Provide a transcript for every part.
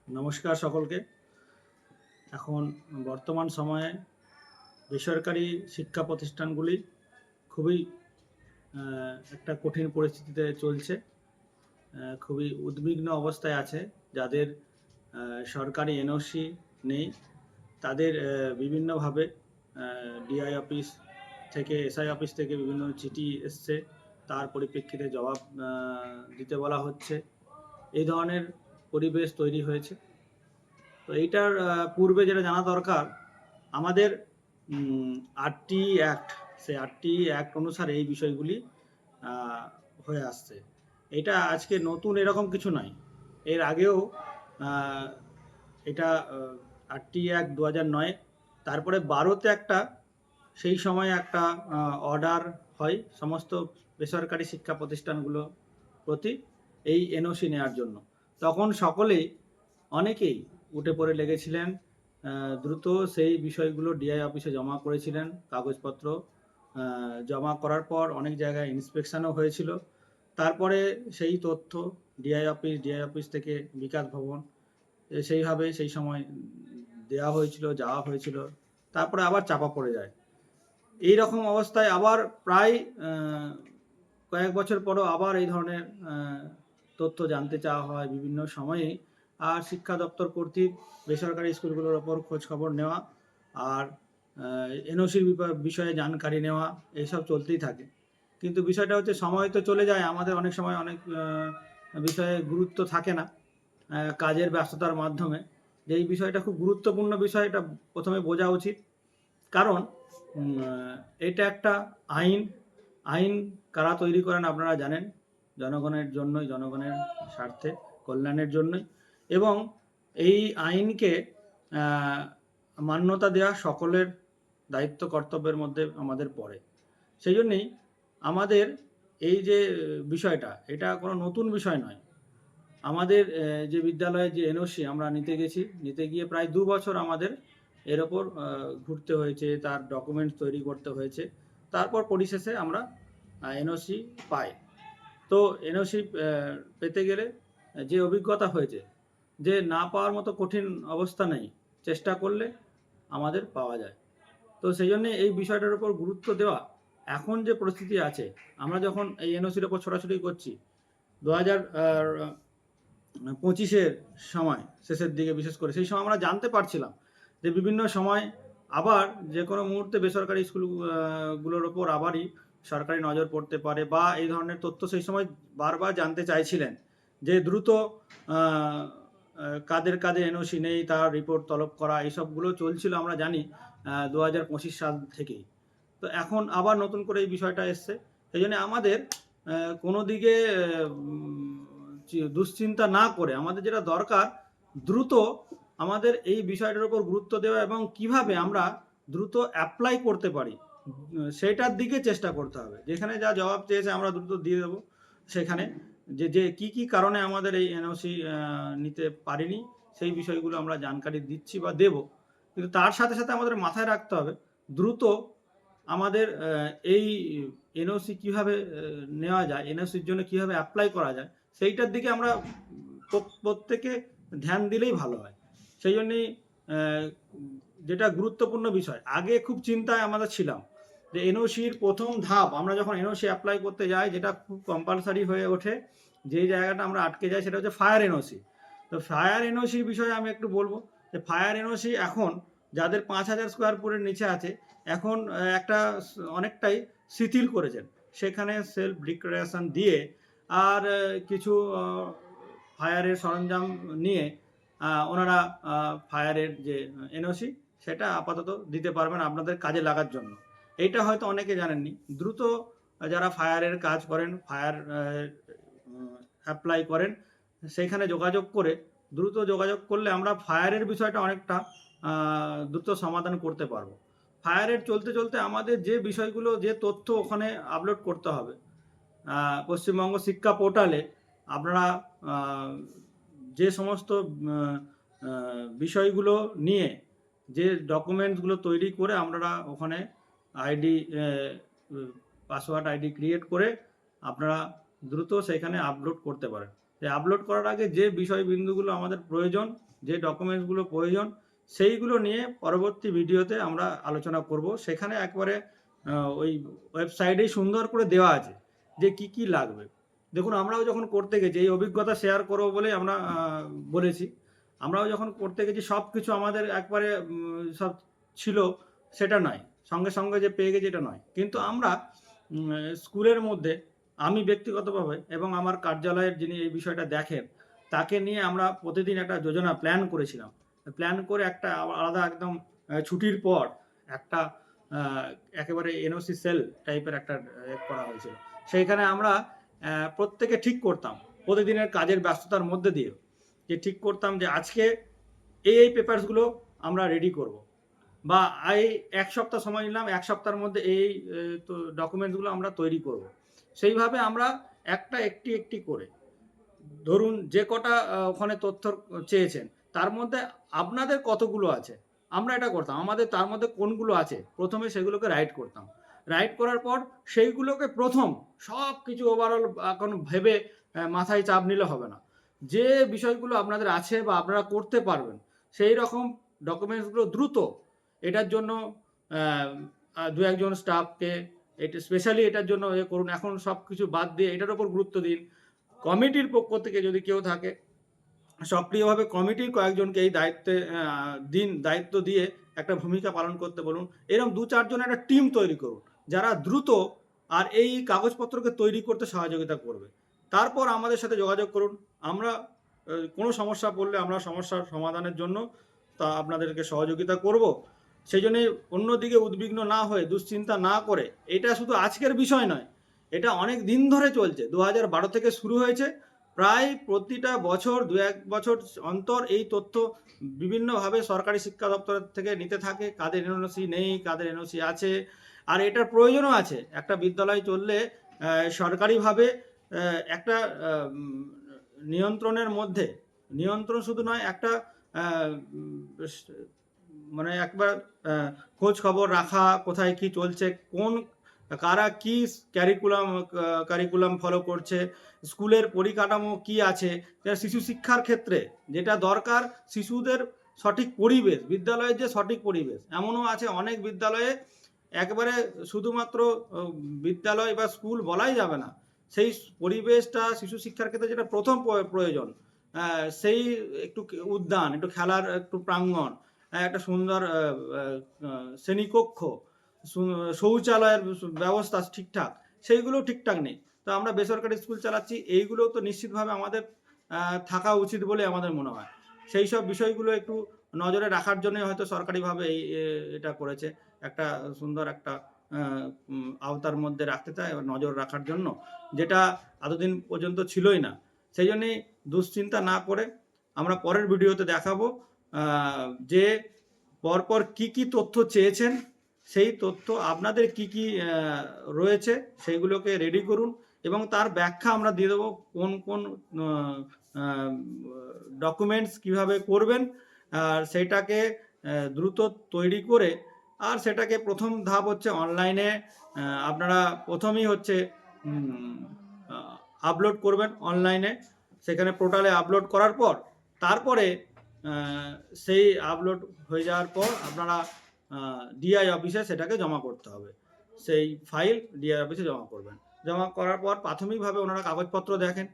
নমস্কার সকলকে। এখন বর্তমান সময়ে বেসরকারি শিক্ষা প্রতিষ্ঠানগুলি খুবই একটা কঠিন পরিস্থিতিতে চলছে। খুবই উদ্বিগ্ন অবস্থায় আছে। যাদের সরকারি এনওসি নেই তাদের বিভিন্নভাবে ডিআই অফিস থেকে, এসআই অফিস থেকে বিভিন্ন চিঠি এসছে, তার পরিপ্রেক্ষিতে জবাব দিতে বলা হচ্ছে। এই ধরনের পরিবেশ তৈরি হয়েছে। তো এইটার পূর্বে যেটা জানা দরকার, আমাদের আরটি অ্যাক্ট, সেই আরটি অ্যাক্ট অনুসারে এই বিষয়গুলি হয়ে আসছে। এটা আজকে নতুন এরকম কিছু নয়। এর আগেও এটা আরটি অ্যাক্ট 2009, তারপরে 12তে একটা, সেই সময় একটা অর্ডার হয় সমস্ত বেসরকারি শিক্ষা প্রতিষ্ঠানগুলো প্রতি এই এনওসি নেওয়ার জন্য। তখন সকলেই, অনেকেই উঠে পড়ে লেগেছিলেন, দ্রুত সেই বিষয়গুলো ডিআই অফিসে জমা করেছিলেন। কাগজপত্র জমা করার পর অনেক জায়গায় ইন্সপেকশনও হয়েছিল। তারপরে সেই তথ্য ডিআই অফিস থেকে বিকাশ ভবন সেইভাবে সেই সময় দেওয়া হয়েছিল, যাওয়া হয়েছিল, তারপরে আবার চাপা পড়ে যায়। এই রকম অবস্থায় আবার প্রায় কয়েক বছর পরও আবার এই ধরনের তথ্য জানতে চাওয়া হয় বিভিন্ন সময়ে। আর শিক্ষা দপ্তর কর্তৃক বেসরকারি স্কুলগুলোর ওপর খোঁজ খবর নেওয়া আর এনওসির বিষয়ে জানকারি নেওয়া, এইসব চলতেই থাকে। কিন্তু বিষয়টা হচ্ছে, সময় তো চলে যায়, আমাদের অনেক সময় অনেক বিষয়ে গুরুত্ব থাকে না কাজের ব্যস্ততার মাধ্যমে। যে এই বিষয়টা খুব গুরুত্বপূর্ণ বিষয়, এটা প্রথমে বোঝা উচিত। কারণ এটা একটা আইন। আইন কারা তৈরি করেন আপনারা জানেন, জনগণের জন্যই, জনগণের স্বার্থে, কল্যাণের জন্যই। এবং এই আইনকে মান্যতা দেওয়া সকলের দায়িত্ব কর্তব্যের মধ্যে আমাদের পড়ে। সেই জন্যেই আমাদের এই যে বিষয়টা, এটা কোনো নতুন বিষয় নয়। আমাদের যে বিদ্যালয়ে যে এনওসি আমরা নিতে গিয়ে প্রায় 2 বছর আমাদের এর ওপর ঘুরতে হয়েছে, তার ডকুমেন্টস তৈরি করতে হয়েছে। তারপর পরিশেষে আমরা এনওসি পাই। তো এনওসি পেতে গেলে যে অভিজ্ঞতা হয়েছে, যে না পাওয়ার মতো কঠিন অবস্থা নেই, চেষ্টা করলে আমাদের পাওয়া যায়। তো সেই জন্যে এই বিষয়টার উপর গুরুত্ব দেওয়া। এখন যে পরিস্থিতি আছে, আমরা যখন এই এনওসির ওপর ছোটাছুটি করছি 2025-এর সময় শেষের দিকে, বিশেষ করে সেই সময় আমরা জানতে পারছিলাম যে বিভিন্ন সময় আবার যে কোনো মুহূর্তে বেসরকারি স্কুলগুলোর ওপর আবারই সরকারি নজর পড়তে পারে, বা এই ধরনের তথ্য সেই সময় বারবার জানতে চাইছিলেন যে দ্রুত কাদের কাদের এনওসি নেই তার রিপোর্ট তলব করা, এইসবগুলো চলছিল আমরা জানি 2025 সাল থেকেই। তো এখন আবার নতুন করে এই বিষয়টা এসছে। সেই জন্য আমাদের কোনো দিকে দুশ্চিন্তা না করে আমাদের যেটা দরকার, দ্রুত আমাদের এই বিষয়টার উপর গুরুত্ব দেওয়া এবং কিভাবে আমরা দ্রুত অ্যাপ্লাই করতে পারি সেটার দিকে চেষ্টা করতে হবে। যেখানে যা জবাব চেয়েছে আমরা দ্রুত দিয়ে দেবো। সেখানে যে যে কী কী কারণে আমাদের এই এনওসি নিতে পারিনি, সেই বিষয়গুলো আমরা জানকারি দিচ্ছি বা দেব। কিন্তু তার সাথে সাথে আমাদের মাথায় রাখতে হবে, দ্রুত আমাদের এই এনওসি কীভাবে নেওয়া যায়, এনওসির জন্য কীভাবে অ্যাপ্লাই করা যায়, সেইটার দিকে আমরা প্রত্যেকে ধ্যান দিলেই ভালো হয়। সেই জন্যেই যেটা গুরুত্বপূর্ণ বিষয়, আগে খুব চিন্তায় আমরা ছিলাম যে এনওসির প্রথম ধাপ, আমরা যখন এনওসি অ্যাপ্লাই করতে যাই, যেটা খুব কম্পালসারি হয়ে ওঠে, যেই জায়গাটা আমরা আটকে যাই, সেটা হচ্ছে ফায়ার এনওসি। তো ফায়ার এনওসির বিষয়ে আমি একটু বলবো যে ফায়ার এনওসি এখন যাদের 5000 স্কোয়ার ফুটের নিচে আছে, এখন একটা অনেকটাই শিথিল করেছেন। সেখানে সেলফ ডিক্লারেশন দিয়ে আর কিছু ফায়ারের সরঞ্জাম নিয়ে ওনারা ফায়ারের যে এনওসি, সেটা আপাতত দিতে পারবেন আপনাদের কাজে লাগার জন্য। এইটা হয়তো অনেকে জানেননি। দ্রুত যারা ফায়ারের কাজ করেন, ফায়ার অ্যাপ্লাই করেন, সেইখানে যোগাযোগ করে, দ্রুত যোগাযোগ করলে আমরা ফায়ারের বিষয়টা অনেকটা দ্রুত সমাধান করতে পারবো। ফায়ারের চলতে চলতে আমাদের যে বিষয়গুলো, যে তথ্য ওখানে আপলোড করতে হবে, পশ্চিমবঙ্গ শিক্ষা পোর্টালে আপনারা যে সমস্ত বিষয়গুলো নিয়ে, যে ডকুমেন্টসগুলো তৈরি করে আপনারা ওখানে আইডি, পাসওয়ার্ড আইডি ক্রিয়েট করে আপনারা দ্রুত সেখানে আপলোড করতে পারেন। যে আপলোড করার আগে যে বিষয়বিন্দুগুলো আমাদের প্রয়োজন, যে ডকুমেন্টসগুলো প্রয়োজন, সেইগুলো নিয়ে পরবর্তী ভিডিওতে আমরা আলোচনা করব। সেখানে একবারে ওই ওয়েবসাইটেই সুন্দর করে দেওয়া আছে যে কি কি লাগবে। দেখুন, আমরাও যখন করতে গেছি, এই অভিজ্ঞতা শেয়ার করবো বলেই আমরা বলেছি। আমরাও যখন করতে গেছি সব কিছু আমাদের একবারে সব ছিল সেটা নয়, সঙ্গে সঙ্গে যে পেয়ে গেছি এটা নয়। কিন্তু আমরা স্কুলের মধ্যে, আমি ব্যক্তিগতভাবে এবং আমার কার্যালয়ের যিনি এই বিষয়টা দেখেন, তাকে নিয়ে আমরা প্রতিদিন একটা যোজনা প্ল্যান করেছিলাম। প্ল্যান করে একটা আলাদা একদম ছুটির পর একটা একেবারে এনওসি সেল টাইপের একটা করা হয়েছিল। সেইখানে আমরা প্রত্যেকে ঠিক করতাম প্রতিদিনের কাজের ব্যস্ততার মধ্যে দিয়ে, যে ঠিক করতাম যে আজকে এই পেপারসগুলো আমরা রেডি করব, বা এই এক সপ্তাহ সময় নিলাম, এক সপ্তাহের মধ্যে এই তো ডকুমেন্টসগুলো আমরা তৈরি করব। সেইভাবে আমরা একটি একটি করে, ধরুন যে কটা ওখানে তথ্য চেয়েছেন তার মধ্যে আপনাদের কতগুলো আছে আমরা এটা করতাম, আমাদের তার মধ্যে কোনগুলো আছে প্রথমে সেগুলোকে রাইট করতাম। রাইট করার পর সেইগুলোকে প্রথম সব কিছু ওভারঅল এখন ভেবে মাথায় চাপ নিলে হবে না। যে বিষয়গুলো আপনাদের আছে বা আপনারা করতে পারবেন সেই রকম ডকুমেন্টসগুলো দ্রুত, এটার জন্য দু একজন স্টাফকে এটা স্পেশালি এটার জন্য করুন। এখন সব কিছু বাদ দিয়ে এটার উপর গুরুত্ব দিন। কমিটির পক্ষ থেকে যদি কেউ থাকে, সক্রিয়ভাবে কমিটির কয়েকজনকে এই দায়িত্বে দায়িত্ব দিয়ে একটা ভূমিকা পালন করতে বলুন। এরকম 2-4 জন একটা টিম তৈরি করুন যারা দ্রুত আর এই কাগজপত্রকে তৈরি করতে সহযোগিতা করবে। তারপর আমাদের সাথে যোগাযোগ করুন। আমরা কোনো সমস্যা পড়লে আমরা সমস্যার সমাধানের জন্য তা আপনাদেরকে সহযোগিতা করব। সেই জন্যে অন্যদিকে উদ্বিগ্ন না হয়ে, দুশ্চিন্তা না করে, এটা শুধু আজকের বিষয় নয়, এটা অনেক দিন ধরে চলছে। 2012 থেকে শুরু হয়েছে। প্রায় প্রতিটা বছর 2-1 বছর অন্তর এই তথ্য বিভিন্নভাবে সরকারি শিক্ষা দপ্তর থেকে নিতে থাকে, কাদের এনওসি নেই, কাদের এনওসি আছে। আর এটার প্রয়োজনও আছে। একটা বিদ্যালয় চললে সরকারিভাবে একটা নিয়ন্ত্রণের মধ্যে, নিয়ন্ত্রণ শুধু নয়, একটা মানে একবার খোঁজ খবর রাখা, কোথায় কি চলছে, কোন কারা কি কারিকুলাম ফলো করছে, স্কুলের পরিকাঠামো কি আছে, শিশু শিক্ষার ক্ষেত্রে যেটা দরকার, শিশুদের সঠিক পরিবেশ, বিদ্যালয়ের যে সঠিক পরিবেশ। এমনও আছে অনেক বিদ্যালয়ে একবারে শুধুমাত্র বিদ্যালয় বা স্কুল বলাই যাবে না, সেই পরিবেশটা শিশু শিক্ষার ক্ষেত্রে যেটা প্রথম প্রয়োজন, সেই একটু উদ্যান, একটু খেলার একটু প্রাঙ্গণ, একটা সুন্দর শ্রেণীকক্ষ, শৌচালয়ের ব্যবস্থা ঠিকঠাক, সেইগুলো ঠিকঠাক নেই। তো আমরা বেসরকারি স্কুল চালাচ্ছি, এইগুলো তো নিশ্চিতভাবে আমাদের থাকা উচিত বলে আমাদের মনে হয়। সেই সব বিষয়গুলো একটু নজরে রাখার জন্য হয়তো সরকারিভাবে এটা করেছে, একটা সুন্দর একটা আওতার মধ্যে রাখতে চায়, নজর রাখার জন্য, যেটা এতদিন পর্যন্ত ছিলই না। সেই জন্যেই দুশ্চিন্তা না করে আমরা পরের ভিডিওতে দেখাবো যে পরপর কি কি তথ্য চেয়েছেন, সেই তথ্য আপনাদের কি কি রয়েছে সেইগুলোকে রেডি করুন, এবং তার ব্যাখ্যা আমরা দিয়ে দেবো কোন কোন ডকুমেন্টস কিভাবে করবেন। আর সেইটাকে দ্রুত তৈরি করে, আর সেটাকে প্রথম ধাপ হচ্ছে অনলাইনে আপনারা প্রথমেই হচ্ছে আপলোড করবেন অনলাইনে, সেখানে পোর্টালে আপলোড করার পর তারপরে সেই আপলোড হয়ে যাওয়ার পর আপনারা ডিআই অফিসে সেটাকে জমা করতে হবে। সেই ফাইল ডিআই অফিসে জমা করবেন। জমা করার পর প্রাথমিকভাবে ওনারা কাগজপত্র দেখেন।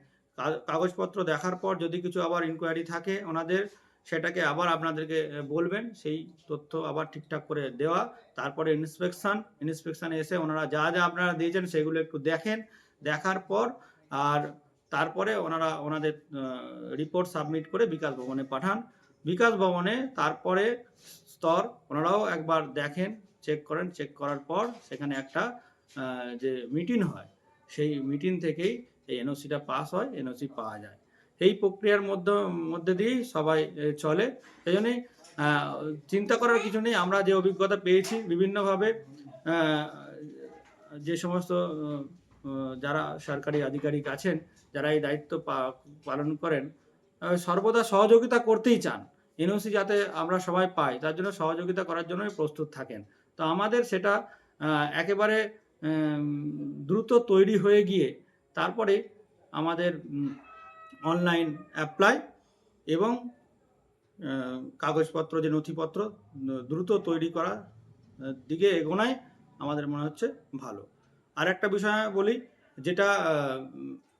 কাগজপত্র দেখার পর যদি কিছু আবার ইনকোয়ারি থাকে ওনাদের, সেটাকে আবার আপনাদেরকে বলবেন, সেই তথ্য আবার ঠিকঠাক করে দেওয়া। তারপরে ইন্সপেকশানে এসে ওনারা যা যা আপনারা দিয়েছেন সেগুলো একটু দেখেন। দেখার পর আর তারপরে ওনারা ওনাদের রিপোর্ট সাবমিট করে বিকাশ ভবনে পাঠান। বিকাশ ভবনে তারপরে স্তর ওনারাও একবার দেখেন, চেক করেন। চেক করার পর সেখানে একটা যে মিটিং হয়, সেই মিটিং থেকেই এই এনওসিটা পাস হয়, এনওসি পাওয়া যায়। এই প্রক্রিয়ার মধ্যে দিয়েই সবাই চলে। সেই জন্যই চিন্তা করার কিছু নেই। আমরা যে অভিজ্ঞতা পেয়েছি বিভিন্নভাবে, যে সমস্ত যারা সরকারি আধিকারিক আছেন, যারা এই দায়িত্ব পালন করেন, সর্বদা সহযোগিতা করতেই চান। এনওসি যাতে আমরা সবাই পাই তার জন্য সহযোগিতা করার জন্যই প্রস্তুত থাকেন। তো আমাদের সেটা একেবারে দ্রুত তৈরি হয়ে গিয়ে তারপরে আমাদের অনলাইন অ্যাপ্লাই এবং কাগজপত্র যে নথিপত্র দ্রুত তৈরি করার দিকে এগোনাই আমাদের মনে হচ্ছে ভালো। আর একটা বিষয় বলি, যেটা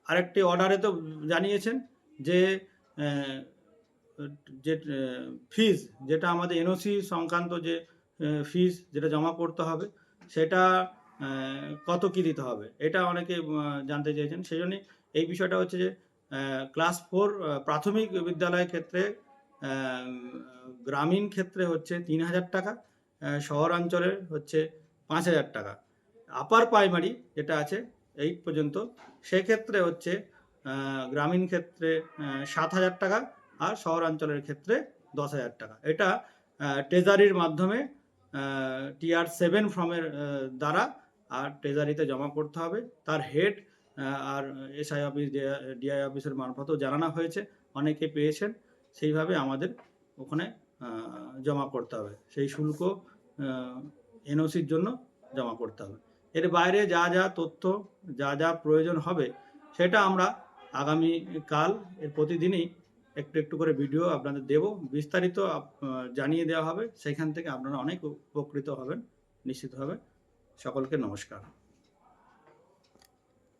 আরেকটি অর্ডারে তো জানিয়েছেন যে আহ, যে ফিজ, যেটা আমাদের এনওসি সংক্রান্ত যে ফিজ যেটা জমা করতে হবে, সেটা কত কী দিতে হবে, এটা অনেকে জানতে চেয়েছেন। সেই জন্যই এই বিষয়টা হচ্ছে যে ক্লাস 4 প্রাথমিক বিদ্যালয়ের ক্ষেত্রে গ্রামীণ ক্ষেত্রে হচ্ছে 3,000 টাকা, শহরাঞ্চলের হচ্ছে 5,000 টাকা। আপার প্রাইমারি যেটা আছে 8 পর্যন্ত, সেক্ষেত্রে হচ্ছে গ্রামীণ ক্ষেত্রে 7,000 টাকা, আর শহরাঞ্চলের ক্ষেত্রে 10,000 টাকা। এটা ট্রেজারির মাধ্যমে TR7 ফর্মের দ্বারা আর ট্রেজারিতে জমা করতে হবে। তার হেড আর SI অফিস, DI অফিসের মারফতও জানানো হয়েছে, অনেকে পেয়েছেন। সেইভাবে আমাদের ওখানে জমা করতে হবে, সেই শুল্ক এনওসির জন্য জমা করতে হবে। এর বাইরে যা যা তথ্য, যা যা প্রয়োজন হবে, সেটা আমরা আগামী কাল এর প্রতিদিনই একটু একটু করে ভিডিও আপনাদের দেব, বিস্তারিত জানিয়ে দেওয়া হবে। সেখান থেকে আপনারা অনেক উপকৃত হবেন নিশ্চিতভাবে। সকলকে নমস্কার।